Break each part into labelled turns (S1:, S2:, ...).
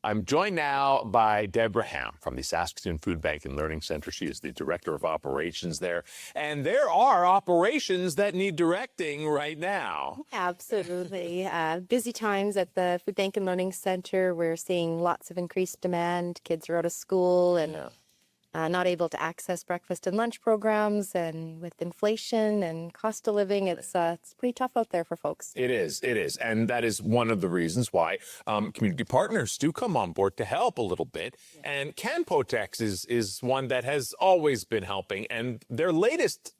S1: I'm joined now by Deborah Ham from the Saskatoon Food Bank and Learning Center. She is the Director of Operations there. And there are operations that need directing right now.
S2: Absolutely. Busy times at the Food Bank and Learning Center. We're seeing lots of increased demand. Kids are out of school and not able to access breakfast and lunch programs. And with inflation and cost of living, it's pretty tough out there for folks.
S1: It is. And that is one of the reasons why community partners do come on board to help a little bit. And Canpotex is one that has always been helping. And their latest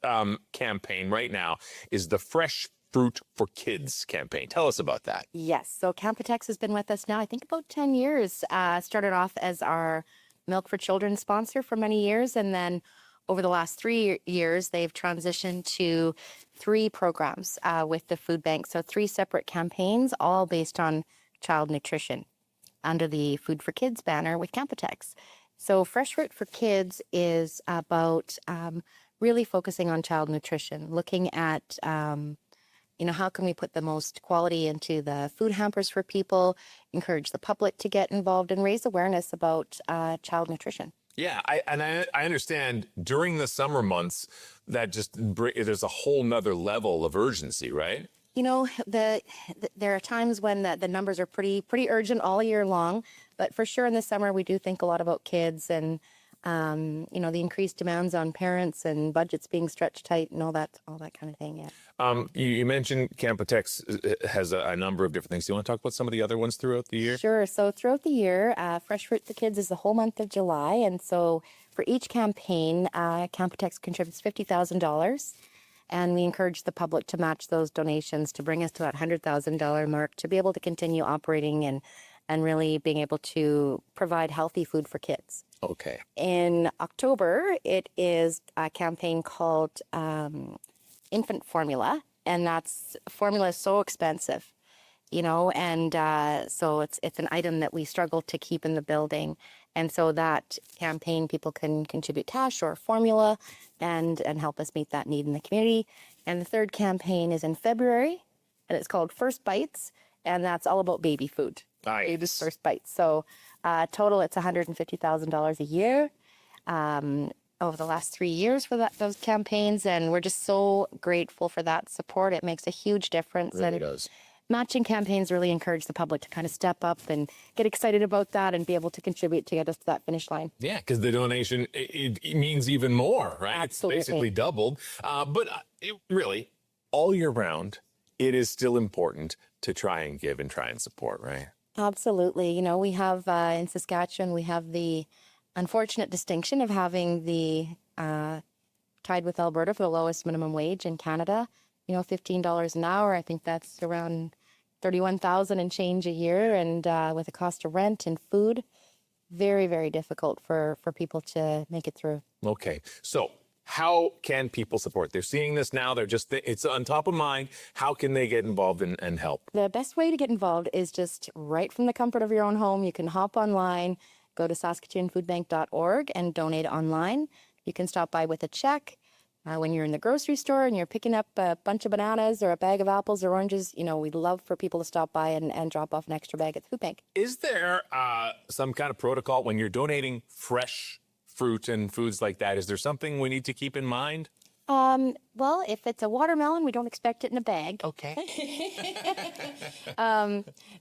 S1: campaign right now is the Fresh Fruit for Kids campaign. Tell us about that.
S2: Yes. So Canpotex has been with us now, I think about 10 years. Started off as our Milk for Children sponsor for many years. And then over the last 3 years, they've transitioned to 3 programs with the food bank. So 3 separate campaigns, all based on child nutrition under the Food for Kids banner with Canpotex. So Fresh Fruit for Kids is about really focusing on child nutrition, looking at how can we put the most quality into the food hampers for people, encourage the public to get involved, and raise awareness about child nutrition.
S1: Yeah, I understand during the summer months that there's a whole nother level of urgency, right?
S2: You know, there are times when the numbers are pretty urgent all year long, but for sure in the summer we do think a lot about kids and the increased demands on parents and budgets being stretched tight and all that kind of thing. Yeah.
S1: You mentioned Canpotex has a number of different things. Do you want to talk about some of the other ones throughout the year?
S2: Sure. So throughout the year, Fresh Fruit for Kids is the whole month of July. And so for each campaign, Canpotex contributes $50,000. And we encourage the public to match those donations to bring us to that $100,000 mark to be able to continue operating and really being able to provide healthy food for kids.
S1: Okay.
S2: In October, it is a campaign called Infant Formula, and formula is so expensive, and so it's an item that we struggle to keep in the building. And so that campaign, people can contribute cash or formula and help us meet that need in the community. And the third campaign is in February, and it's called First Bites, and that's all about baby food.
S1: Nice.
S2: Baby's First Bites. So total, it's $150,000 a year over the last 3 years for those campaigns, and we're just so grateful for that support. It makes a huge difference.
S1: It really does.
S2: Matching campaigns really encourage the public to kind of step up and get excited about that and be able to contribute to get us to that finish line.
S1: Yeah, because the donation, it means even more, right?
S2: Absolutely.
S1: It's basically doubled. But really, all year round, it is still important to try and give and try and support, right?
S2: Absolutely. We have in Saskatchewan, we have the unfortunate distinction of having the tied with Alberta for the lowest minimum wage in Canada. $15 an hour. I think that's around $31,000 and change a year. And with the cost of rent and food, very, very difficult for people to make it through.
S1: Okay. So how can people support? They're seeing this now. It's on top of mind. How can they get involved and help?
S2: The best way to get involved is just right from the comfort of your own home. You can hop online, go to saskatoonfoodbank.org and donate online. You can stop by with a check. When you're in the grocery store and you're picking up a bunch of bananas or a bag of apples or oranges, we'd love for people to stop by and drop off an extra bag at the food bank.
S1: Is there some kind of protocol when you're donating fresh fruit and foods like that? Is there something we need to keep in mind?
S2: Well, if it's a watermelon, we don't expect it in a bag.
S1: Okay.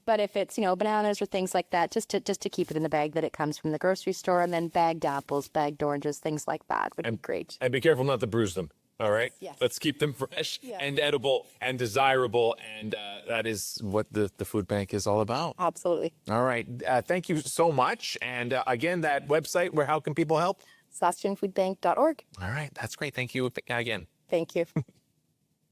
S2: But if it's, bananas or things like that, just to keep it in the bag that it comes from the grocery store, and then bagged apples, bagged oranges, things like that would be great.
S1: And be careful not to bruise them. All right.
S2: Yes.
S1: Let's keep them fresh and edible and desirable. And that is what the food bank is all about.
S2: Absolutely.
S1: All right. Thank you so much. And again, that website, how can people help?
S2: SaskatoonFoodBank.org.
S1: All right. That's great. Thank you again.
S2: Thank you.